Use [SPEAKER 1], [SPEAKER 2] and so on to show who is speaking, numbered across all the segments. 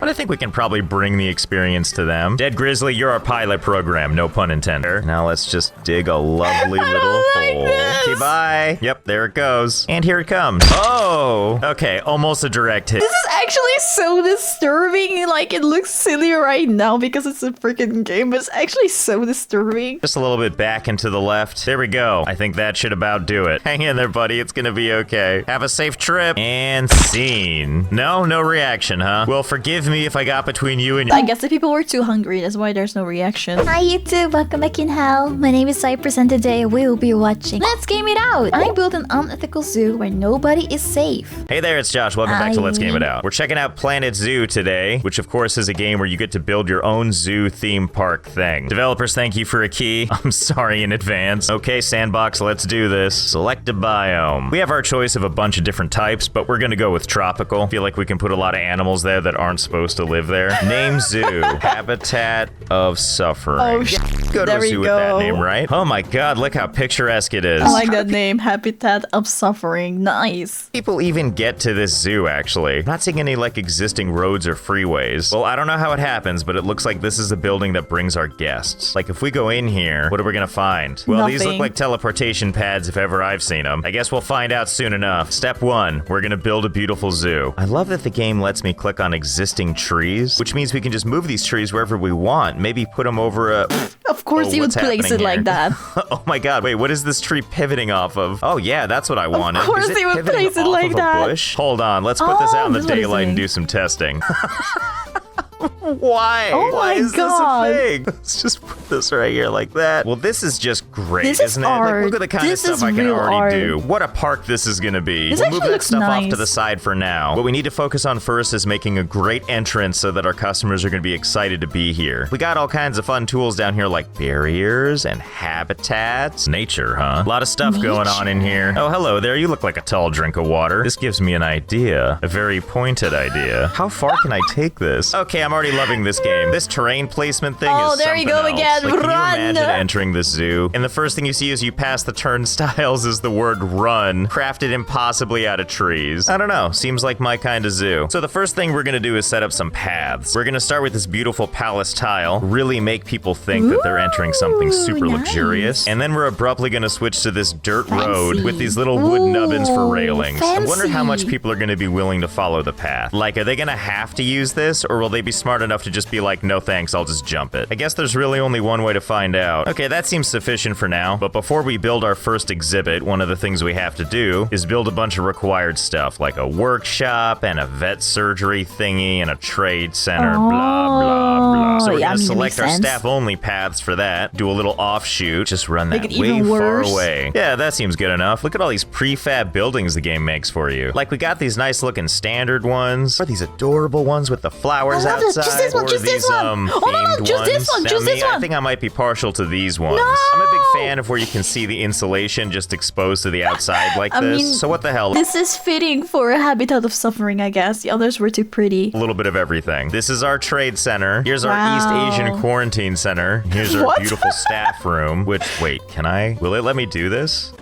[SPEAKER 1] I think we can probably bring the experience to them. Dead Grizzly, you're our pilot program. No pun intended. Now let's just dig a lovely little hole. Okay, bye. Yep, there it goes. And here it comes. Oh, okay, almost a direct hit.
[SPEAKER 2] This is actually so disturbing. Like, it looks silly right now because it's a freaking game, but it's actually so disturbing.
[SPEAKER 1] Just a little bit back and to the left. There we go. I think that should about do it. Hang in there, buddy. It's gonna be okay. Have a safe trip. And scene. No reaction, huh? Well, forgive me if I got between you and...
[SPEAKER 2] I guess the people were too hungry. That's why there's no reaction.
[SPEAKER 3] Hi YouTube, welcome back in hell. My name is Cypress and today we will be watching Let's Game It Out. I built an unethical zoo where nobody is safe.
[SPEAKER 1] Hey there, it's Josh. Welcome back to Let's Game It Out. We're checking out Planet Zoo today, which of course is a game where you get to build your own zoo theme park thing. Developers, thank you for a key. I'm sorry in advance. Okay, Sandbox, let's do this. Select a biome. We have our choice of a bunch of different types, but we're gonna go with tropical. Feel like we can put a lot of animals there that aren't supposed to live there. Name zoo. Habitat of Suffering.
[SPEAKER 2] Oh,
[SPEAKER 1] go to
[SPEAKER 2] there
[SPEAKER 1] a
[SPEAKER 2] we
[SPEAKER 1] zoo with that name, right? Oh my god, look how picturesque it is.
[SPEAKER 2] I like that name, Habitat of Suffering. Nice.
[SPEAKER 1] People even get to this zoo, actually. I'm not seeing any, like, existing roads or freeways. Well, I don't know how it happens, but it looks like this is the building that brings our guests. Like, if we go in here, what are we gonna find? Well, these look like teleportation pads if ever I've seen them. I guess we'll find out soon enough. Step 1, we're gonna build a beautiful zoo. I love that the game lets me click on existing trees, which means we can just move these trees wherever we want. Maybe put them over a...
[SPEAKER 2] Of course you would place it like that.
[SPEAKER 1] Oh my god, wait, what is this tree pivoting off of? Oh yeah, that's what I wanted.
[SPEAKER 2] Of course you would place it like that.
[SPEAKER 1] Bush? Hold on, let's put this out in the daylight and do some testing. Why?
[SPEAKER 2] Oh
[SPEAKER 1] Why
[SPEAKER 2] my
[SPEAKER 1] is
[SPEAKER 2] god.
[SPEAKER 1] this a thing? Let's just put this right here like that. Well, this is just great,
[SPEAKER 2] this is
[SPEAKER 1] isn't it?
[SPEAKER 2] art.
[SPEAKER 1] Like, look at the kind
[SPEAKER 2] This
[SPEAKER 1] of
[SPEAKER 2] is
[SPEAKER 1] stuff I can
[SPEAKER 2] real
[SPEAKER 1] already
[SPEAKER 2] art.
[SPEAKER 1] do. What a park this is gonna be.
[SPEAKER 2] This
[SPEAKER 1] We'll move
[SPEAKER 2] actually
[SPEAKER 1] that
[SPEAKER 2] looks
[SPEAKER 1] stuff off to
[SPEAKER 2] nice.
[SPEAKER 1] the side for now. What we need to focus on first is making a great entrance so that our customers are gonna be excited to be here. We got all kinds of fun tools down here like barriers and habitats. Nature, huh? A lot of stuff going on in here. Oh, hello there. You look like a tall drink of water. This gives me an idea. A very pointed idea. How far can I take this? Okay, I'm already loving this game. This terrain placement thing is
[SPEAKER 2] there you go
[SPEAKER 1] something else.
[SPEAKER 2] again.
[SPEAKER 1] Like, can you
[SPEAKER 2] Run.
[SPEAKER 1] imagine entering the zoo? And the first thing you see as you pass the turnstiles is the word run, crafted impossibly out of trees. I don't know. Seems like my kind of zoo. So the first thing we're gonna do is set up some paths. We're gonna start with this beautiful palace tile, really make people think that they're entering something super
[SPEAKER 2] nice.
[SPEAKER 1] luxurious. And then we're abruptly gonna switch to this dirt road with these little wood nubbins for railings. I wonder how much
[SPEAKER 2] fancy.
[SPEAKER 1] people are gonna be willing to follow the path. Like, are they gonna have to use this, or will they be smart enough to just be like, no thanks, I'll just jump it? I guess there's really only one way to find out. Okay, that seems sufficient for now, but before we build our first exhibit, one of the things we have to do is build a bunch of required stuff, like a workshop and a vet surgery thingy and a trade center, blah, blah, blah. So we're gonna select our staff-only paths for that, do a little offshoot, just run that way far away. Yeah, that seems good enough. Look at all these prefab buildings the game makes for you. Like, we got these nice-looking standard ones, or these adorable ones with the flowers outside,
[SPEAKER 2] just this one,
[SPEAKER 1] or
[SPEAKER 2] just
[SPEAKER 1] these,
[SPEAKER 2] this one. Oh, no,
[SPEAKER 1] themed
[SPEAKER 2] just this one,
[SPEAKER 1] Now,
[SPEAKER 2] just
[SPEAKER 1] me,
[SPEAKER 2] this one.
[SPEAKER 1] I think I might be partial to these ones.
[SPEAKER 2] No!
[SPEAKER 1] I'm a big fan of where you can see the insulation just exposed to the outside like
[SPEAKER 2] I
[SPEAKER 1] this.
[SPEAKER 2] mean,
[SPEAKER 1] So what the hell?
[SPEAKER 2] This is fitting for a Habitat of Suffering, I guess. The others were too pretty.
[SPEAKER 1] A little bit of everything. This is our trade center. Here's our East Asian quarantine center. Here's our beautiful staff room, which, wait, will it let me do this?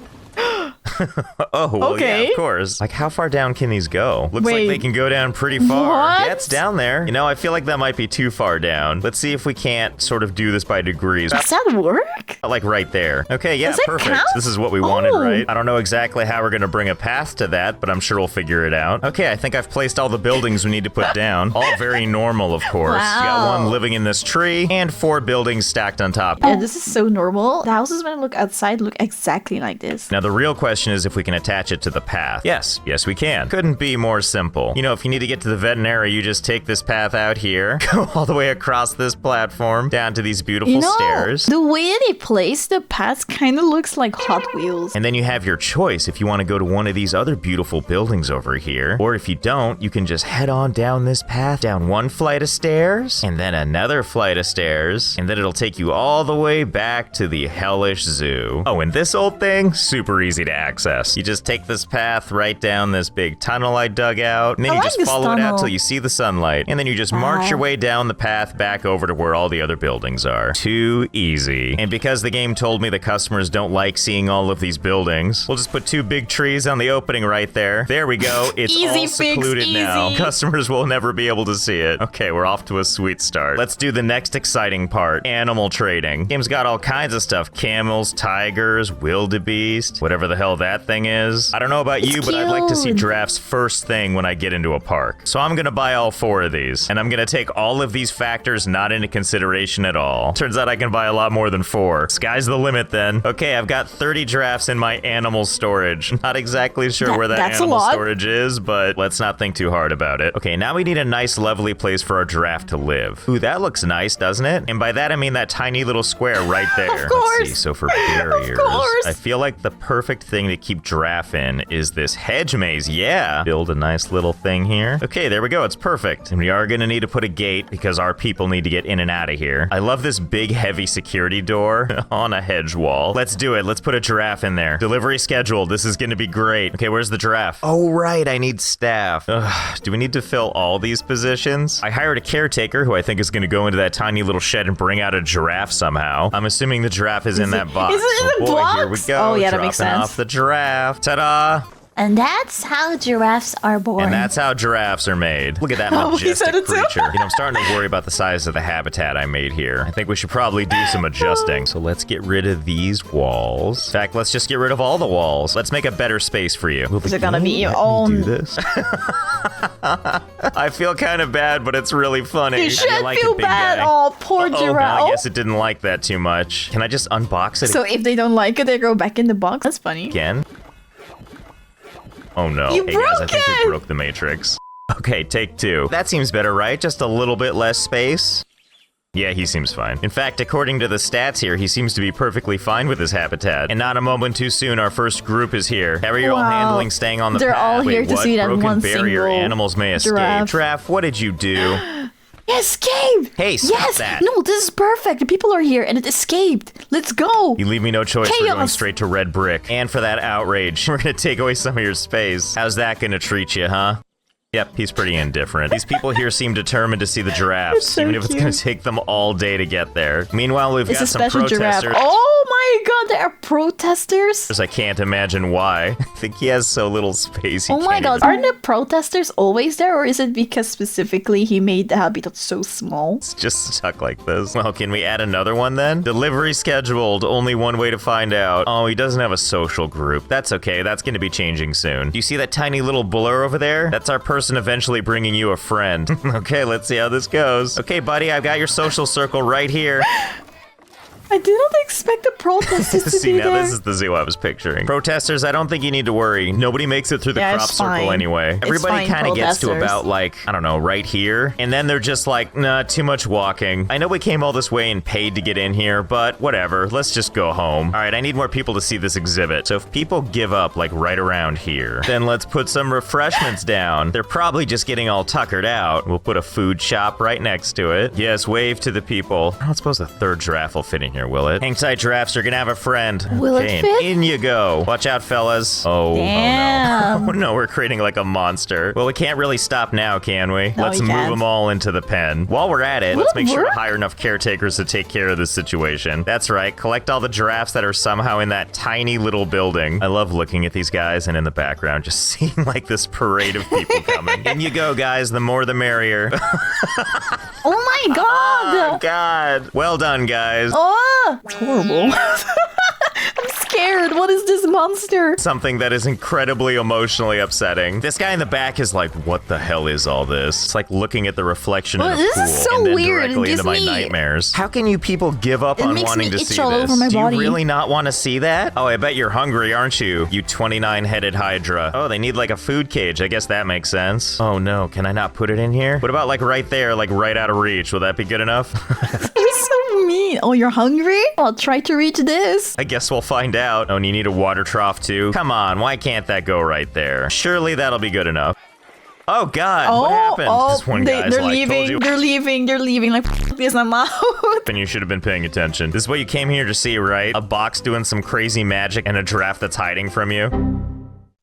[SPEAKER 1] Oh, well, yeah, of course. Like, how far down can these go? Looks like they can go down pretty far.
[SPEAKER 2] What?
[SPEAKER 1] Yeah, it's down there. You know, I feel like that might be too far down. Let's see if we can't sort of do this by degrees.
[SPEAKER 2] Does that work?
[SPEAKER 1] Like right there. Okay, yeah,
[SPEAKER 2] Does it
[SPEAKER 1] perfect.
[SPEAKER 2] count?
[SPEAKER 1] This is what we wanted, right? I don't know exactly how we're gonna bring a path to that, but I'm sure we'll figure it out. Okay, I think I've placed all the buildings we need to put down. All very normal, of course.
[SPEAKER 2] Wow.
[SPEAKER 1] You got one living in this tree, and 4 buildings stacked on top.
[SPEAKER 2] Yeah, this is so normal. The houses, when I look outside, look exactly like this.
[SPEAKER 1] Now, the real question is if we can attach it to the path. Yes, we can. Couldn't be more simple. You know, if you need to get to the veterinary, you just take this path out here, go all the way across this platform, down to these beautiful stairs.
[SPEAKER 2] The way they place the paths kind of looks like Hot Wheels.
[SPEAKER 1] And then you have your choice if you want to go to one of these other beautiful buildings over here. Or if you don't, you can just head on down this path, down one flight of stairs, and then another flight of stairs, and then it'll take you all the way back to the hellish zoo. Oh, and this old thing, super easy to access. access. You just take this path right down this big tunnel I dug out, and then
[SPEAKER 2] I
[SPEAKER 1] you
[SPEAKER 2] like
[SPEAKER 1] just
[SPEAKER 2] this
[SPEAKER 1] follow it out
[SPEAKER 2] tunnel.
[SPEAKER 1] till you see the sunlight, and then you just march your way down the path back over to where all the other buildings are. Too easy. And because the game told me the customers don't like seeing all of these buildings, we'll just put 2 big trees on the opening right there. There we go. It's
[SPEAKER 2] Easy
[SPEAKER 1] all
[SPEAKER 2] fix,
[SPEAKER 1] secluded now.
[SPEAKER 2] easy.
[SPEAKER 1] Customers will never be able to see it. Okay, we're off to a sweet start. Let's do the next exciting part. Animal trading. Game's got all kinds of stuff. Camels, tigers, wildebeest, whatever the hell that thing is. I don't know about you, but I'd like to see
[SPEAKER 3] cute.
[SPEAKER 1] giraffes first thing when I get into a park. So I'm gonna buy all 4 of these, and I'm gonna take all of these factors not into consideration at all. Turns out I can buy a lot more than 4. Sky's the limit then. Okay, I've got 30 giraffes in my animal storage. Not exactly sure where that
[SPEAKER 2] That's a
[SPEAKER 1] animal
[SPEAKER 2] lot.
[SPEAKER 1] storage is, but let's not think too hard about it. Okay, now we need a nice lovely place for our giraffe to live. Ooh, that looks nice, doesn't it? And by that I mean that tiny little square right there.
[SPEAKER 2] Of course.
[SPEAKER 1] Let's see, so for barriers,
[SPEAKER 2] course.
[SPEAKER 1] I feel like the perfect thing to keep giraffe in is this hedge maze. Yeah, build a nice little thing here. Okay, there we go, it's perfect. And we are gonna need to put a gate because our people need to get in and out of here. I love this big heavy security door on a hedge wall. Let's do it, let's put a giraffe in there. Delivery scheduled, this is gonna be great. Okay, where's the giraffe? Oh right, I need staff. Ugh, do we need to fill all these positions? I hired a caretaker who I think is gonna go into that tiny little shed and bring out a giraffe somehow. I'm assuming the giraffe is in that box.
[SPEAKER 2] Is it in
[SPEAKER 1] Oh
[SPEAKER 2] the
[SPEAKER 1] boy,
[SPEAKER 2] box?
[SPEAKER 1] here we go.
[SPEAKER 2] Oh, yeah, that makes
[SPEAKER 1] Dropping
[SPEAKER 2] sense.
[SPEAKER 1] off the giraffe. Ta-da!
[SPEAKER 3] And that's how giraffes are born.
[SPEAKER 1] And that's how giraffes are made. Look at that
[SPEAKER 2] Oh, he said
[SPEAKER 1] majestic
[SPEAKER 2] it too.
[SPEAKER 1] creature. I'm starting to worry about the size of the habitat I made here. I think we should probably do some adjusting. So let's get rid of these walls. In fact, let's just get rid of all the walls. Let's make a better space for you.
[SPEAKER 2] Is it gonna be your
[SPEAKER 1] Let me
[SPEAKER 2] own?
[SPEAKER 1] do this? I feel kind of bad, but it's really funny.
[SPEAKER 2] You
[SPEAKER 1] I
[SPEAKER 2] should
[SPEAKER 1] like
[SPEAKER 2] feel
[SPEAKER 1] it, big
[SPEAKER 2] bad.
[SPEAKER 1] guy.
[SPEAKER 2] Oh, poor
[SPEAKER 1] Oh, no,
[SPEAKER 2] giraffe.
[SPEAKER 1] I guess it didn't like that too much. Can I just unbox it
[SPEAKER 2] So if they don't like it, they go back in the box. That's funny.
[SPEAKER 1] again? Oh no.
[SPEAKER 2] You
[SPEAKER 1] Hey guys, I
[SPEAKER 2] broke
[SPEAKER 1] think we
[SPEAKER 2] it!
[SPEAKER 1] broke the matrix. Okay, take 2. That seems better, right? Just a little bit less space. Yeah, he seems fine. In fact, according to the stats here, he seems to be perfectly fine with his habitat. And not a moment too soon, our first group is here. How are you all
[SPEAKER 2] Wow.
[SPEAKER 1] handling staying on the
[SPEAKER 2] They're
[SPEAKER 1] path?
[SPEAKER 2] all
[SPEAKER 1] Wait,
[SPEAKER 2] here to
[SPEAKER 1] what?
[SPEAKER 2] see that
[SPEAKER 1] Broken
[SPEAKER 2] one
[SPEAKER 1] barrier,
[SPEAKER 2] single
[SPEAKER 1] animals may escape.
[SPEAKER 2] giraffe.
[SPEAKER 1] Giraffe, what did you do?
[SPEAKER 2] Escape!
[SPEAKER 1] Hey, stop
[SPEAKER 2] Yes!
[SPEAKER 1] that.
[SPEAKER 2] No, this is perfect. The people are here and it escaped. Let's go.
[SPEAKER 1] You leave me no choice. We're going
[SPEAKER 2] Chaos.
[SPEAKER 1] straight to red brick. And for that outrage, we're gonna take away some of your space. How's that gonna treat you, huh? Yep, he's pretty indifferent. These people here seem determined to see the giraffes,
[SPEAKER 2] It's so
[SPEAKER 1] even if it's
[SPEAKER 2] cute.
[SPEAKER 1] gonna take them all day to get there. Meanwhile, we've
[SPEAKER 2] It's
[SPEAKER 1] got
[SPEAKER 2] a
[SPEAKER 1] some
[SPEAKER 2] special giraffe.
[SPEAKER 1] protesters.
[SPEAKER 2] Oh my god, there are protesters.
[SPEAKER 1] I can't imagine why. I think he has so little space. He
[SPEAKER 2] Oh my
[SPEAKER 1] can't
[SPEAKER 2] god,
[SPEAKER 1] even-
[SPEAKER 2] aren't the protesters always there, or is it because specifically he made the habitat so small?
[SPEAKER 1] It's just stuck like this. Well, can we add another one then? Delivery scheduled. Only one way to find out. Oh, he doesn't have a social group. That's okay. That's going to be changing soon. Do you see that tiny little blur over there? That's our person eventually bringing you a friend. Okay, let's see how this goes. Okay, buddy, I've got your social circle right here.
[SPEAKER 2] I didn't expect the protesters to
[SPEAKER 1] See,
[SPEAKER 2] be
[SPEAKER 1] now
[SPEAKER 2] there.
[SPEAKER 1] this is the zoo I was picturing. Protesters, I don't think you need to worry. Nobody makes it through the
[SPEAKER 2] Yeah,
[SPEAKER 1] crop
[SPEAKER 2] it's
[SPEAKER 1] circle
[SPEAKER 2] fine.
[SPEAKER 1] anyway.
[SPEAKER 2] It's
[SPEAKER 1] Everybody
[SPEAKER 2] fine,
[SPEAKER 1] kind of gets to
[SPEAKER 2] protesters.
[SPEAKER 1] about, like, I don't know, right here. And then they're just like, nah, too much walking. I know we came all this way and paid to get in here, but whatever. Let's just go home. All right, I need more people to see this exhibit. So if people give up, like, right around here, then let's put some refreshments down. They're probably just getting all tuckered out. We'll put a food shop right next to it. Yes, wave to the people. I don't suppose the third giraffe will fit in here, will it? Hang tight, giraffes, you're gonna have a friend.
[SPEAKER 2] Will it
[SPEAKER 1] Okay,
[SPEAKER 2] fit?
[SPEAKER 1] in you go. Watch out, fellas. Oh,
[SPEAKER 2] Damn.
[SPEAKER 1] oh no. Oh no, we're creating like a monster. Well, we can't really stop now, can we?
[SPEAKER 2] No,
[SPEAKER 1] Let's
[SPEAKER 2] we
[SPEAKER 1] move
[SPEAKER 2] can't.
[SPEAKER 1] them all into the pen. While we're at it,
[SPEAKER 2] Will
[SPEAKER 1] let's
[SPEAKER 2] it
[SPEAKER 1] make sure to
[SPEAKER 2] work?
[SPEAKER 1] hire enough caretakers to take care of this situation. That's right, collect all the giraffes that are somehow in that tiny little building. I love looking at these guys and in the background, just seeing like this parade of people coming. In you go, guys. The more the merrier.
[SPEAKER 2] Oh my god!
[SPEAKER 1] Oh, God. Well done, guys.
[SPEAKER 2] Oh, it's horrible. I'm scared. What is this monster?
[SPEAKER 1] Something that is incredibly emotionally upsetting. This guy in the back is like, what the hell is all this? It's like looking at the reflection in a
[SPEAKER 2] this
[SPEAKER 1] pool
[SPEAKER 2] is so
[SPEAKER 1] and then
[SPEAKER 2] weird. It
[SPEAKER 1] directly
[SPEAKER 2] gives
[SPEAKER 1] into my
[SPEAKER 2] me-
[SPEAKER 1] nightmares. How can you people give up
[SPEAKER 2] It
[SPEAKER 1] on
[SPEAKER 2] makes
[SPEAKER 1] wanting
[SPEAKER 2] me
[SPEAKER 1] to
[SPEAKER 2] itch
[SPEAKER 1] see
[SPEAKER 2] all
[SPEAKER 1] this?
[SPEAKER 2] over my
[SPEAKER 1] Do you
[SPEAKER 2] body.
[SPEAKER 1] really not want to see that? Oh, I bet you're hungry, aren't you? You 29-headed hydra. Oh, they need like a food cage. I guess that makes sense. Oh no, can I not put it in here? What about like right there, like right out of reach? Will that be good enough?
[SPEAKER 2] You're so mean. Oh, you're hungry? I'll try to reach this.
[SPEAKER 1] I guess we'll find out. Oh, and you need a water trough too? Come on, why can't that go right there? Surely that'll be good enough. Oh God, what happened? This one guy's
[SPEAKER 2] they're
[SPEAKER 1] like,
[SPEAKER 2] leaving.
[SPEAKER 1] told you.
[SPEAKER 2] They're leaving. Like, this, I'm out.
[SPEAKER 1] And you should have been paying attention. This is what you came here to see, right? A box doing some crazy magic and a giraffe that's hiding from you.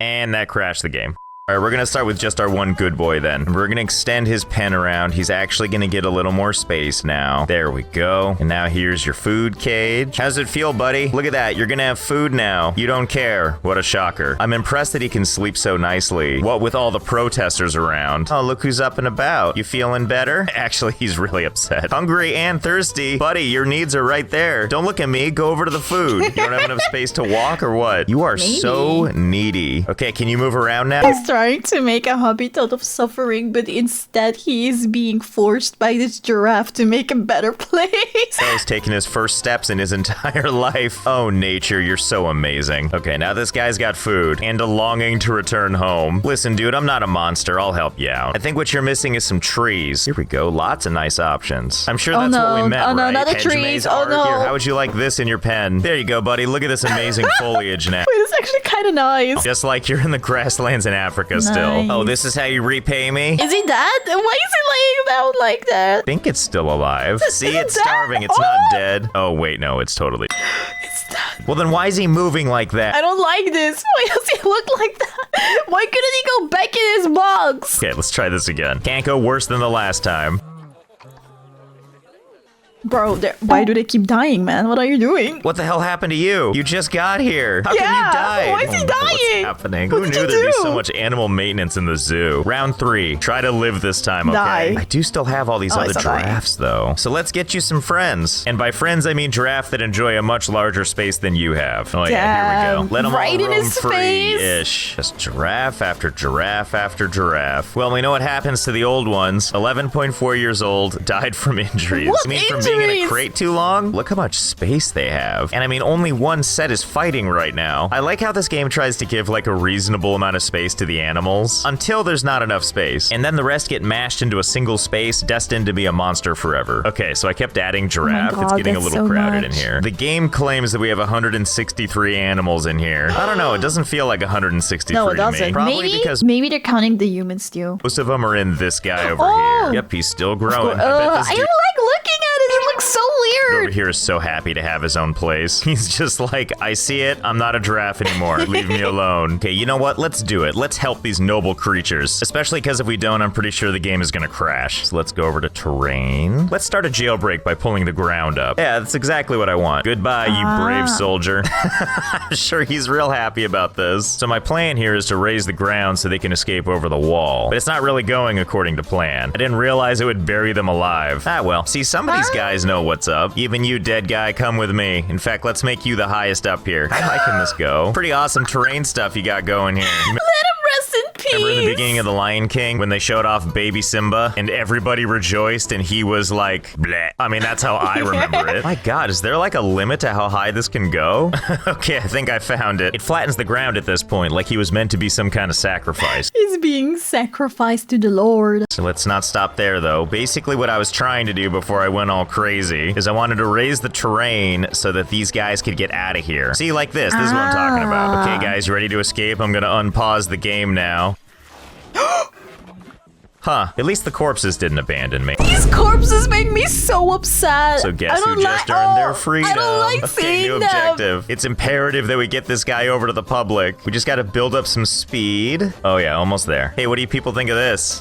[SPEAKER 1] And that crashed the game. All right, we're gonna start with just our one good boy then. We're gonna extend his pen around. He's actually gonna get a little more space now. There we go. And now here's your food cage. How's it feel, buddy? Look at that, you're gonna have food now. You don't care. What a shocker. I'm impressed that he can sleep so nicely. What with all the protesters around? Oh, look who's up and about. You feeling better? Actually, he's really upset. Hungry and thirsty. Buddy, your needs are right there. Don't look at me, go over to the food. You don't have enough space to walk or what? You are so needy. Okay, can you move around now?
[SPEAKER 2] Trying to make a hobby out of suffering, but instead he is being forced by this giraffe to make a better place.
[SPEAKER 1] He's taking his first steps in his entire life. Oh, nature, you're so amazing. Okay, now this guy's got food and a longing to return home. Listen, dude, I'm not a monster. I'll help you out. I think what you're missing is some trees. Here we go. Lots of nice options. I'm sure that's what we meant,
[SPEAKER 2] Oh no,
[SPEAKER 1] right?
[SPEAKER 2] not the
[SPEAKER 1] Hedge
[SPEAKER 2] trees.
[SPEAKER 1] maze
[SPEAKER 2] Oh
[SPEAKER 1] art.
[SPEAKER 2] no.
[SPEAKER 1] Here, how would you like this in your pen? There you go, buddy. Look at this amazing foliage now.
[SPEAKER 2] Wait, it's actually kind of nice.
[SPEAKER 1] Just like you're in the grasslands in Africa still.
[SPEAKER 2] Nice.
[SPEAKER 1] Oh, this is how you repay me?
[SPEAKER 2] Is he dead? Why is he laying down like that?
[SPEAKER 1] I think it's still alive. See,
[SPEAKER 2] it
[SPEAKER 1] it's
[SPEAKER 2] dead?
[SPEAKER 1] starving. It's not dead. Oh, wait, no, it's totally...
[SPEAKER 2] It's dead.
[SPEAKER 1] Well, then why is he moving like that?
[SPEAKER 2] I don't like this. Why does he look like that? Why couldn't he go back in his box?
[SPEAKER 1] Okay, let's try this again. Can't go worse than the last time.
[SPEAKER 2] Bro, why do they keep dying, man? What are you doing?
[SPEAKER 1] What the hell happened to you? You just got here. How can you die?
[SPEAKER 2] Why is he
[SPEAKER 1] no,
[SPEAKER 2] dying?
[SPEAKER 1] What's happening?
[SPEAKER 2] What
[SPEAKER 1] Who
[SPEAKER 2] did
[SPEAKER 1] knew
[SPEAKER 2] you
[SPEAKER 1] there'd be
[SPEAKER 2] do?
[SPEAKER 1] so much animal maintenance in the zoo? Round 3. Try to live this time, okay?
[SPEAKER 2] Die.
[SPEAKER 1] I do still have all these
[SPEAKER 2] Oh,
[SPEAKER 1] other
[SPEAKER 2] it's not dying.
[SPEAKER 1] giraffes, though. So let's get you some friends. And by friends, I mean giraffe that enjoy a much larger space than you have. Oh, yeah, here we
[SPEAKER 2] Damn.
[SPEAKER 1] go. Let them
[SPEAKER 2] Right
[SPEAKER 1] all
[SPEAKER 2] in
[SPEAKER 1] roam
[SPEAKER 2] his
[SPEAKER 1] free-ish. Just giraffe after giraffe after giraffe. Well, we know what happens to the old ones. 11.4 years old, died from injuries.
[SPEAKER 2] What
[SPEAKER 1] I mean, from being in a
[SPEAKER 2] injuries?
[SPEAKER 1] crate too long? Look how much space they have. And I mean, only one set is fighting right now. I like how this game tries to give like a reasonable amount of space to the animals until there's not enough space. And then the rest get mashed into a single space, destined to be a monster forever. Okay, so I kept adding giraffe.
[SPEAKER 2] God,
[SPEAKER 1] it's getting a
[SPEAKER 2] that's
[SPEAKER 1] little
[SPEAKER 2] so
[SPEAKER 1] crowded in
[SPEAKER 2] much.
[SPEAKER 1] here. The game claims that we have 163 animals in here. I don't know, it doesn't feel like 163
[SPEAKER 2] No, it
[SPEAKER 1] to me.
[SPEAKER 2] doesn't.
[SPEAKER 1] Probably because
[SPEAKER 2] Maybe they're counting the humans too.
[SPEAKER 1] most of them are in this guy over
[SPEAKER 2] Oh!
[SPEAKER 1] here. Yep, he's still growing. I bet
[SPEAKER 2] I
[SPEAKER 1] this
[SPEAKER 2] don't
[SPEAKER 1] dude
[SPEAKER 2] like looking at it. It looks so
[SPEAKER 1] over
[SPEAKER 2] weird.
[SPEAKER 1] here is so happy to have his own place. He's just like, I see it, I'm not a giraffe anymore. Leave me alone. Okay, you know what? Let's do it. Let's help these noble creatures. Especially because if we don't, I'm pretty sure the game is gonna crash. So let's go over to terrain. Let's start a jailbreak by pulling the ground up. Yeah, that's exactly what I want. Goodbye, you brave soldier. I'm sure he's real happy about this. So my plan here is to raise the ground so they can escape over the wall. But it's not really going according to plan. I didn't realize it would bury them alive. Ah, well. See, some of these guys know what's up. Even you, dead guy, come with me. In fact, let's make you the highest up here. How high can this go? Pretty awesome terrain stuff you got going here.
[SPEAKER 2] Let him rest in peace.
[SPEAKER 1] Remember in the beginning of The Lion King when they showed off baby Simba and everybody rejoiced and he was like, bleh. I mean, that's how I remember it. My God, is there like a limit to how high this can go? Okay, I think I found it. It flattens the ground at this point, like he was meant to be some kind of sacrifice.
[SPEAKER 2] He's being sacrificed to the Lord.
[SPEAKER 1] So let's not stop there, though. Basically, what I was trying to do before I went all crazy is I wanted to raise the terrain so that these guys could get out of here. See, like this. This is what I'm talking about. Okay, guys, you ready to escape? I'm gonna unpause the game now. Huh. At least the corpses didn't abandon me.
[SPEAKER 2] These corpses make me so upset.
[SPEAKER 1] So
[SPEAKER 2] I
[SPEAKER 1] guess who
[SPEAKER 2] don't
[SPEAKER 1] just
[SPEAKER 2] like-
[SPEAKER 1] earned their
[SPEAKER 2] oh,
[SPEAKER 1] freedom?
[SPEAKER 2] I don't like
[SPEAKER 1] Okay,
[SPEAKER 2] seeing
[SPEAKER 1] new
[SPEAKER 2] them.
[SPEAKER 1] objective. It's imperative that we get this guy over to the public. We just gotta build up some speed. Oh yeah, almost there. Hey, what do you people think of this?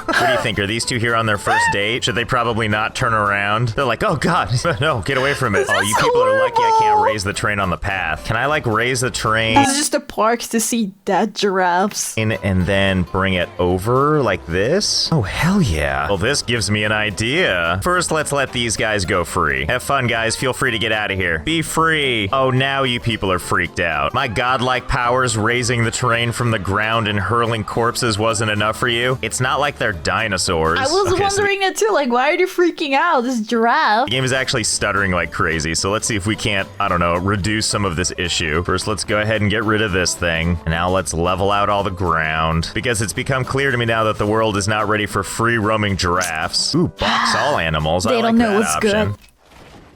[SPEAKER 1] What do you think? Are these two here on their first date? Should they probably not turn around? They're like, oh God, no, get away from it. Oh, you people are lucky I can't raise the train on the path. Can I like raise the train
[SPEAKER 2] This is just a park to see dead giraffes.
[SPEAKER 1] and then bring it over like this? Oh, hell yeah. Well, this gives me an idea. First, let's let these guys go free. Have fun, guys. Feel free to get out of here. Be free. Oh, now you people are freaked out. My godlike powers raising the terrain from the ground and hurling corpses wasn't enough for you? It's not like they're dinosaurs.
[SPEAKER 2] I was
[SPEAKER 1] Okay, so
[SPEAKER 2] wondering that too. Like, why are they freaking out? This giraffe.
[SPEAKER 1] the game is actually stuttering like crazy, so let's see if we can't, I don't know, reduce some of this issue. First, let's go ahead and get rid of this thing. And now let's level out all the ground. Because it's become clear to me now that the world is not ready for free-roaming giraffes. Ooh, box all animals. I
[SPEAKER 2] They
[SPEAKER 1] like
[SPEAKER 2] don't know
[SPEAKER 1] that
[SPEAKER 2] what's
[SPEAKER 1] option.
[SPEAKER 2] good.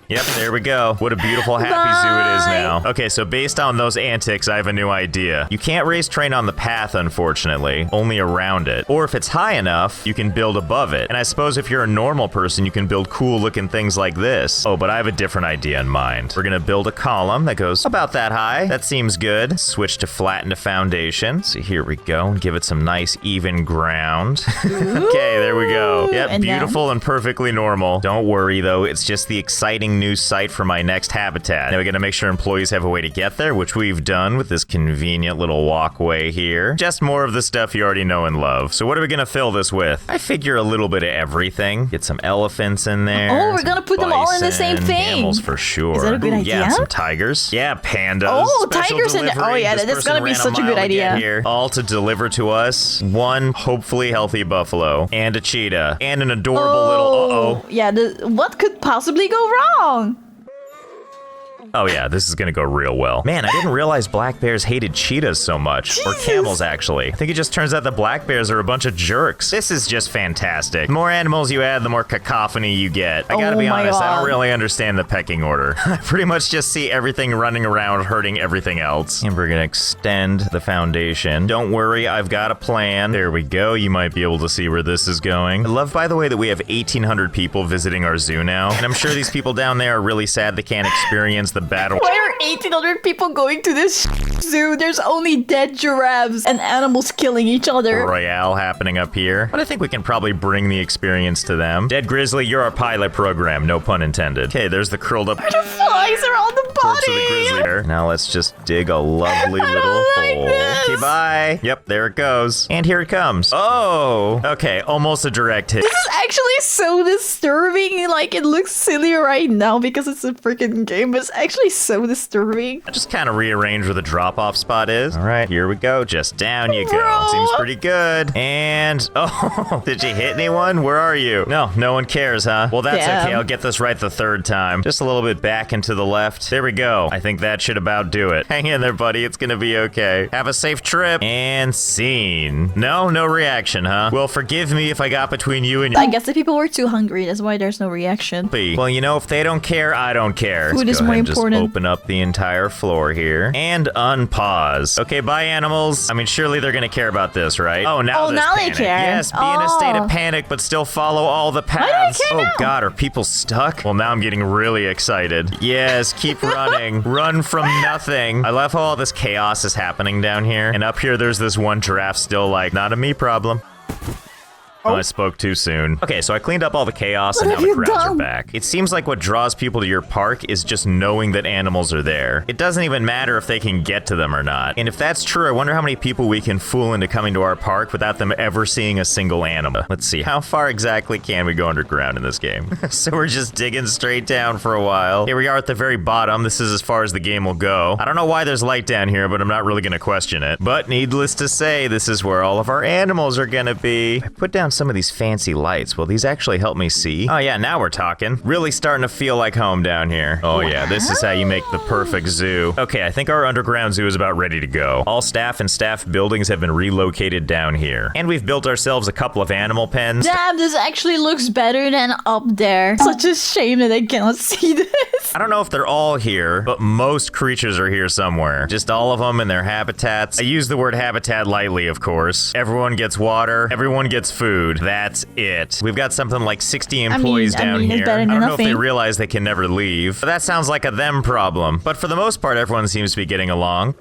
[SPEAKER 1] Yep, there we go. What a beautiful, happy zoo it is now. Okay, so based on those antics, I have a new idea. You can't race train on the path, unfortunately, only around it. Or if it's high enough, you can build above it. And I suppose if you're a normal person, you can build cool looking things like this. Oh, but I have a different idea in mind. We're gonna build a column that goes about that high. That seems good. Switch to flatten to foundation. So here we go, and give it some nice even ground. Okay, there we go. Yep,
[SPEAKER 2] And
[SPEAKER 1] beautiful and perfectly normal. Don't worry though, it's just the exciting new site for my next habitat. Now we gotta make sure employees have a way to get there, which we've done with this convenient little walkway here. Just more of the stuff you already know and love. So what are we gonna fill this with? I figure a little bit of everything. Get some elephants in there.
[SPEAKER 2] Oh, we're gonna put them all in the same
[SPEAKER 1] bison,
[SPEAKER 2] thing.
[SPEAKER 1] Animals for sure.
[SPEAKER 2] Is that a good
[SPEAKER 1] Ooh,
[SPEAKER 2] idea?
[SPEAKER 1] Yeah, some tigers. Yeah, pandas.
[SPEAKER 2] Oh,
[SPEAKER 1] Special
[SPEAKER 2] tigers and-
[SPEAKER 1] delivery.
[SPEAKER 2] oh, yeah,
[SPEAKER 1] This
[SPEAKER 2] that's
[SPEAKER 1] person
[SPEAKER 2] gonna be
[SPEAKER 1] ran
[SPEAKER 2] such a
[SPEAKER 1] mile
[SPEAKER 2] good
[SPEAKER 1] to get
[SPEAKER 2] idea.
[SPEAKER 1] here. All to deliver to us one hopefully healthy buffalo and a cheetah and an adorable little
[SPEAKER 2] Yeah, what could possibly go wrong?
[SPEAKER 1] Oh yeah, this is gonna go real well. Man, I didn't realize black bears hated cheetahs so much. Or camels, actually. I think it just turns out that black bears are a bunch of jerks. This is just fantastic. The more animals you add, the more cacophony you get. I gotta
[SPEAKER 2] Oh
[SPEAKER 1] be
[SPEAKER 2] my
[SPEAKER 1] honest, I
[SPEAKER 2] God.
[SPEAKER 1] don't really understand the pecking order. I pretty much just see everything running around hurting everything else. And we're gonna extend the foundation. Don't worry, I've got a plan. There we go, you might be able to see where this is going. I love, by the way, that we have 1,800 people visiting our zoo now. And I'm sure these people down there are really sad they can't experience the battle.
[SPEAKER 2] Why are 1,800 people going to this zoo? There's only dead giraffes and animals killing each other.
[SPEAKER 1] Royale happening up here, but I think we can probably bring the experience to them. Dead Grizzly, you're our pilot program, no pun intended. Okay, there's the curled up
[SPEAKER 2] The flies are on the
[SPEAKER 1] corpse of the grizzly
[SPEAKER 2] body.
[SPEAKER 1] bear. Now let's just dig a lovely little
[SPEAKER 2] like
[SPEAKER 1] hole.
[SPEAKER 2] this.
[SPEAKER 1] Okay, bye. Yep, there it goes. And here it comes. Oh, okay, almost a direct hit.
[SPEAKER 2] This is actually so disturbing. Like, it looks silly right now because it's a freaking game, but it's actually so disturbing.
[SPEAKER 1] I just kind of rearrange where the drop-off spot is. All right, here we go. Just down you go.
[SPEAKER 2] Bro.
[SPEAKER 1] Seems pretty good. And, oh, did you hit anyone? Where are you? No one cares, huh? Well, that's
[SPEAKER 2] Damn.
[SPEAKER 1] okay. I'll get this right the third time. Just a little bit back and to the left. There we go. I think that should about do it. Hang in there, buddy. It's gonna be okay. Have a safe trip. And scene. No reaction, huh? Well, forgive me if I got between you and your...
[SPEAKER 2] I guess the people were too hungry. That's why there's no reaction.
[SPEAKER 1] Well, you know, if they don't care, I don't care.
[SPEAKER 2] Food
[SPEAKER 1] Let's
[SPEAKER 2] is
[SPEAKER 1] go
[SPEAKER 2] more
[SPEAKER 1] ahead and
[SPEAKER 2] important.
[SPEAKER 1] Just open up the entire floor here and unpause. Okay, bye, animals. I mean, surely they're gonna care about this, right? Oh, now
[SPEAKER 2] Oh,
[SPEAKER 1] there's
[SPEAKER 2] now they
[SPEAKER 1] panic.
[SPEAKER 2] care.
[SPEAKER 1] Yes, be in a state of
[SPEAKER 2] Oh.
[SPEAKER 1] panic, but still follow all the
[SPEAKER 2] do they
[SPEAKER 1] paths.
[SPEAKER 2] care
[SPEAKER 1] Oh
[SPEAKER 2] now?
[SPEAKER 1] God, are people stuck? Well, now I'm getting really excited. Yes, keep running. Run from nothing. I love how all this chaos is happening down here, and up here there's this one giraffe still like, not a me problem. Oh, I spoke too soon. Okay, so I cleaned up all the chaos and now
[SPEAKER 2] have
[SPEAKER 1] the
[SPEAKER 2] you
[SPEAKER 1] crowds are
[SPEAKER 2] done?
[SPEAKER 1] back. It seems like what draws people to your park is just knowing that animals are there. It doesn't even matter if they can get to them or not. And if that's true, I wonder how many people we can fool into coming to our park without them ever seeing a single animal. Let's see, how far exactly can we go underground in this game? So we're just digging straight down for a while. Here we are at the very bottom. This is as far as the game will go. I don't know why there's light down here, but I'm not really gonna question it. But needless to say, this is where all of our animals are gonna be. I put down some of these fancy lights. Will these actually help me see? Oh yeah, now we're talking. Really starting to feel like home down here. Oh yeah, this is how you make the perfect zoo. Okay, I think our underground zoo is about ready to go. All staff and staff buildings have been relocated down here. And we've built ourselves a couple of animal pens.
[SPEAKER 2] Damn, this actually looks better than up there. Such a shame that I cannot see this.
[SPEAKER 1] I don't know if they're all here, but most creatures are here somewhere. Just all of them in their habitats. I use the word habitat lightly, of course. Everyone gets water. Everyone gets food. That's it. We've got something like 60 employees down
[SPEAKER 2] it's
[SPEAKER 1] here.
[SPEAKER 2] better
[SPEAKER 1] I
[SPEAKER 2] than
[SPEAKER 1] don't know if they
[SPEAKER 2] nothing.
[SPEAKER 1] realize they can never leave. But that sounds like a them problem. But for the most part, everyone seems to be getting along.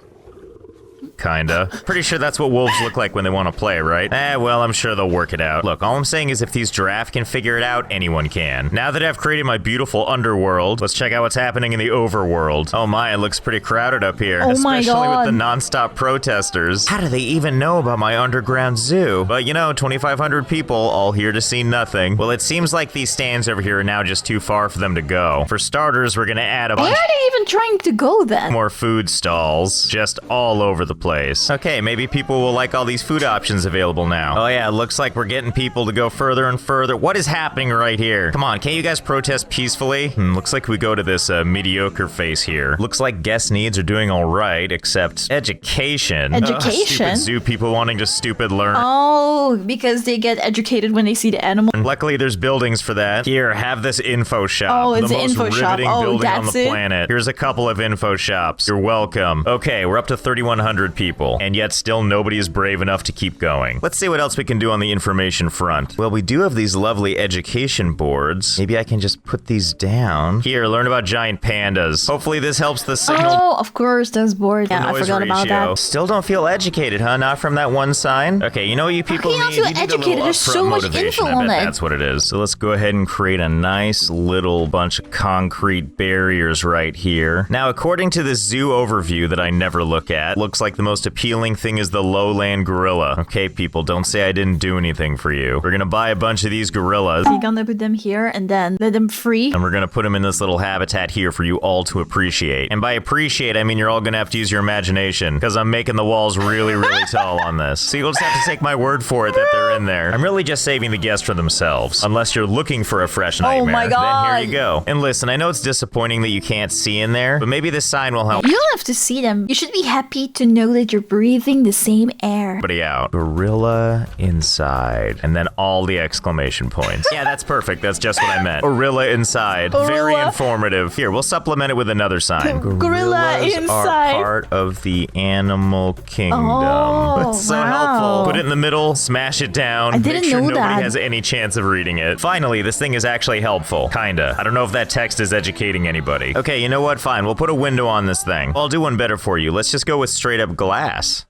[SPEAKER 1] Kinda. Pretty sure that's what wolves look like when they want to play, right? Well, I'm sure they'll work it out. Look, all I'm saying is if these giraffe can figure it out, anyone can. Now that I've created my beautiful underworld, let's check out what's happening in the overworld. Oh my, it looks pretty crowded up here.
[SPEAKER 2] Oh my
[SPEAKER 1] especially
[SPEAKER 2] God.
[SPEAKER 1] with the non-stop protesters. How do they even know about my underground zoo? But you know, 2,500 people all here to see nothing. Well, it seems like these stands over here are now just too far for them to go. For starters, we're gonna add a
[SPEAKER 2] Where
[SPEAKER 1] bunch
[SPEAKER 2] are they even trying to go then?
[SPEAKER 1] more food stalls just all over the place. place. Okay, maybe people will like all these food options available now. Oh yeah, it looks like we're getting people to go further and further. What is happening right here? Come on, can't you guys protest peacefully? Looks like we go to this mediocre face here. Looks like guest needs are doing all right, except education.
[SPEAKER 2] Education?
[SPEAKER 1] Stupid zoo people wanting to stupid learn.
[SPEAKER 2] Oh, because they get educated when they see the animal.
[SPEAKER 1] Luckily, there's buildings for that. Here, have this info shop.
[SPEAKER 2] Oh, it's
[SPEAKER 1] the
[SPEAKER 2] an
[SPEAKER 1] most
[SPEAKER 2] info shop.
[SPEAKER 1] riveting
[SPEAKER 2] Oh,
[SPEAKER 1] building on
[SPEAKER 2] that's
[SPEAKER 1] the
[SPEAKER 2] it?
[SPEAKER 1] planet. Here's a couple of info shops. You're welcome. Okay, we're up to 3,100 people, and yet still nobody is brave enough to keep going. Let's see what else we can do on the information front. Well, we do have these lovely education boards. Maybe I can just put these down. Here, learn about giant pandas. Hopefully this helps the signal.
[SPEAKER 2] Oh, of course, those boards. Yeah, I
[SPEAKER 1] Noise
[SPEAKER 2] forgot about
[SPEAKER 1] ratio.
[SPEAKER 2] that.
[SPEAKER 1] Still don't feel educated, huh? Not from that one sign? Okay, you know what you people
[SPEAKER 2] you don't
[SPEAKER 1] need?
[SPEAKER 2] feel
[SPEAKER 1] You need a
[SPEAKER 2] educated.
[SPEAKER 1] little
[SPEAKER 2] There's so
[SPEAKER 1] upfront
[SPEAKER 2] much
[SPEAKER 1] motivation.
[SPEAKER 2] info
[SPEAKER 1] I bet
[SPEAKER 2] on it.
[SPEAKER 1] that's what it is. So let's go ahead and create a nice little bunch of concrete barriers right here. Now, according to this zoo overview that I never look at, looks like the most appealing thing is the lowland gorilla. Okay, people, don't say I didn't do anything for you. We're gonna buy a bunch of these gorillas.
[SPEAKER 2] You're gonna put them here and then let them free.
[SPEAKER 1] And we're gonna put them in this little habitat here for you all to appreciate. And by appreciate, I mean you're all gonna have to use your imagination, because I'm making the walls really, really tall on this. So you'll just have to take my word for it that they're in there. I'm really just saving the guests for themselves. Unless you're looking for a fresh nightmare.
[SPEAKER 2] my God.
[SPEAKER 1] Then here you go. And listen, I know it's disappointing that you can't see in there, but maybe this sign will help
[SPEAKER 3] You don't have to see them. You should be happy to know that you're breathing the same air.
[SPEAKER 1] everybody out. Gorilla inside. And then all the exclamation points. Yeah, that's perfect. That's just what I meant. Gorilla inside. Very
[SPEAKER 2] Gorilla.
[SPEAKER 1] informative. Here, we'll supplement it with another sign.
[SPEAKER 2] Gorilla
[SPEAKER 1] Gorillas
[SPEAKER 2] inside.
[SPEAKER 1] are part of the animal kingdom.
[SPEAKER 2] Oh,
[SPEAKER 1] That's so
[SPEAKER 2] wow.
[SPEAKER 1] helpful. Put it in the middle, smash it down.
[SPEAKER 2] I didn't
[SPEAKER 1] make sure
[SPEAKER 2] know
[SPEAKER 1] nobody
[SPEAKER 2] that.
[SPEAKER 1] has any chance of reading it. Finally, this thing is actually helpful. Kinda. I don't know if that text is educating anybody. Okay, you know what? Fine. We'll put a window on this thing. I'll do one better for you. Let's just go with straight up glass.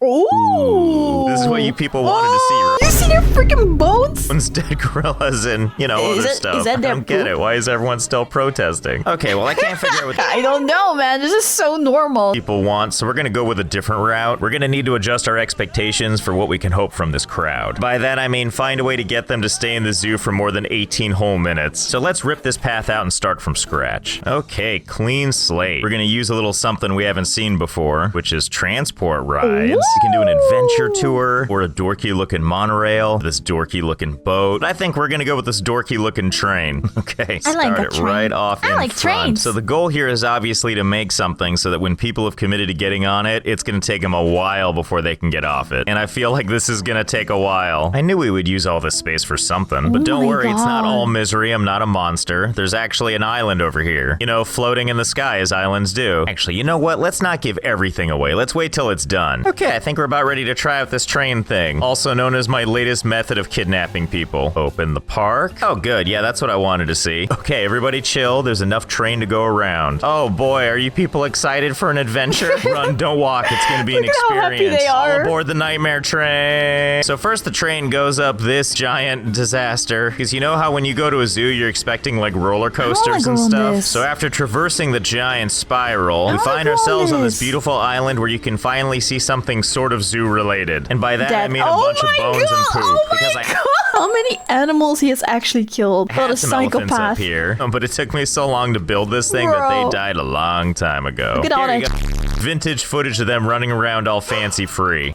[SPEAKER 2] Ooh.
[SPEAKER 1] This is what you people wanted to see, right?
[SPEAKER 2] You see their freaking bones?
[SPEAKER 1] One's dead gorillas and, you know,
[SPEAKER 2] Is
[SPEAKER 1] other
[SPEAKER 2] it-
[SPEAKER 1] stuff.
[SPEAKER 2] is that
[SPEAKER 1] I
[SPEAKER 2] their
[SPEAKER 1] don't get
[SPEAKER 2] poop?
[SPEAKER 1] it. Why is everyone still protesting? Okay, well, I can't figure out what
[SPEAKER 2] I don't know, man. This is so normal.
[SPEAKER 1] people want, so we're gonna go with a different route. We're gonna need to adjust our expectations for what we can hope from this crowd. By that, I mean find a way to get them to stay in the zoo for more than 18 whole minutes. So let's rip this path out and start from scratch. Okay, clean slate. We're gonna use a little something we haven't seen before, which is transport rides. You can do an adventure tour or a dorky looking monorail, this dorky looking boat. I think we're gonna go with this dorky looking train. Okay,
[SPEAKER 3] I like
[SPEAKER 1] start
[SPEAKER 3] a
[SPEAKER 1] it
[SPEAKER 3] train.
[SPEAKER 1] right off
[SPEAKER 3] I
[SPEAKER 1] in
[SPEAKER 3] like
[SPEAKER 1] front.
[SPEAKER 3] trains.
[SPEAKER 1] So the goal here is obviously to make something so that when people have committed to getting on it, it's gonna take them a while before they can get off it. And I feel like this is gonna take a while. I knew we would use all this space for something, but don't
[SPEAKER 2] my
[SPEAKER 1] worry, it's not
[SPEAKER 2] God.
[SPEAKER 1] all misery. I'm not a monster. There's actually an island over here. You know, floating in the sky as islands do. Actually, you know what? Let's not give everything away. Let's wait till it's done. Okay, I think we're about ready to try out this train thing, also known as my latest method of kidnapping people. Open the park. Oh, good. Yeah, that's what I wanted to see. Okay, everybody chill. There's enough train to go around. Oh boy, are you people excited for an adventure? Run, don't walk. It's gonna be an
[SPEAKER 2] Look at how happy
[SPEAKER 1] experience.
[SPEAKER 2] they are.
[SPEAKER 1] All aboard the nightmare train. So first the train goes up this giant disaster, because you know how when you go to a zoo, you're expecting like roller coasters
[SPEAKER 2] go
[SPEAKER 1] and
[SPEAKER 2] on
[SPEAKER 1] stuff.
[SPEAKER 2] this.
[SPEAKER 1] So after traversing the giant spiral, we
[SPEAKER 2] wanna
[SPEAKER 1] find
[SPEAKER 2] go on
[SPEAKER 1] ourselves on this
[SPEAKER 2] this.
[SPEAKER 1] beautiful island where you can finally see something sort of zoo related. And by that, I
[SPEAKER 2] Dead.
[SPEAKER 1] mean a
[SPEAKER 2] Oh
[SPEAKER 1] bunch of
[SPEAKER 2] my
[SPEAKER 1] bones and
[SPEAKER 2] God.
[SPEAKER 1] poop.
[SPEAKER 2] Oh my
[SPEAKER 1] because I
[SPEAKER 2] God. How many animals he has actually killed? What a
[SPEAKER 1] had some elephants up
[SPEAKER 2] psychopath.
[SPEAKER 1] here, but it took me so long to build this thing that
[SPEAKER 2] Bro.
[SPEAKER 1] they died a long time ago.
[SPEAKER 2] Look at all
[SPEAKER 1] Here you
[SPEAKER 2] that
[SPEAKER 1] go. Vintage footage of them running around all fancy free.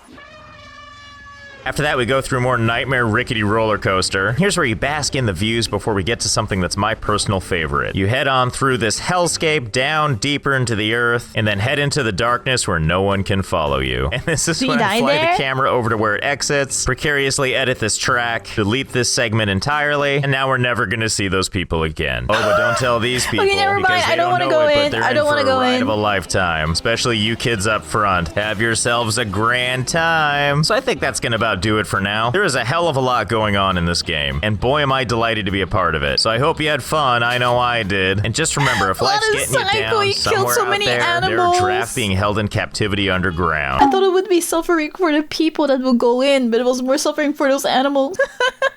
[SPEAKER 1] After that, we go through more nightmare rickety roller coaster. Here's where you bask in the views before we get to something that's my personal favorite. You head on through this hellscape, down deeper into the earth, and then head into the darkness where no one can follow you. And this is
[SPEAKER 2] Do you
[SPEAKER 1] when I
[SPEAKER 2] die
[SPEAKER 1] fly
[SPEAKER 2] there?
[SPEAKER 1] the camera over to where it exits, precariously edit this track, delete this segment entirely, and now we're never gonna see those people again. Oh, but don't tell these people.
[SPEAKER 2] Okay, never mind.
[SPEAKER 1] because they
[SPEAKER 2] I don't wanna
[SPEAKER 1] know
[SPEAKER 2] go
[SPEAKER 1] it, but
[SPEAKER 2] in.
[SPEAKER 1] they're
[SPEAKER 2] I don't
[SPEAKER 1] for
[SPEAKER 2] wanna
[SPEAKER 1] a
[SPEAKER 2] go
[SPEAKER 1] ride
[SPEAKER 2] in.
[SPEAKER 1] of a lifetime, especially you kids up front. Have yourselves a grand time. So I think that's gonna about do it for now. There is a hell of a lot going on in this game, and boy am I delighted to be a part of it. So I hope you had fun. I know I did. And just remember, if
[SPEAKER 2] What
[SPEAKER 1] life's
[SPEAKER 2] a
[SPEAKER 1] getting you
[SPEAKER 2] psycho.
[SPEAKER 1] down
[SPEAKER 2] He killed
[SPEAKER 1] somewhere
[SPEAKER 2] so
[SPEAKER 1] out
[SPEAKER 2] many
[SPEAKER 1] there, there
[SPEAKER 2] animals.
[SPEAKER 1] are giraffes being held in captivity underground.
[SPEAKER 2] I thought it would be suffering for the people that will go in, but it was more suffering for those animals.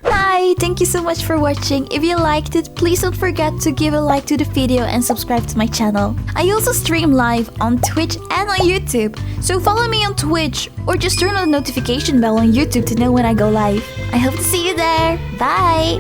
[SPEAKER 3] Hi, thank you so much for watching. If you liked it, please don't forget to give a like to the video and subscribe to my channel. I also stream live on Twitch and on YouTube, so follow me on Twitch or just turn on the notification bell on YouTube to know when I go live. I hope to see you there. Bye!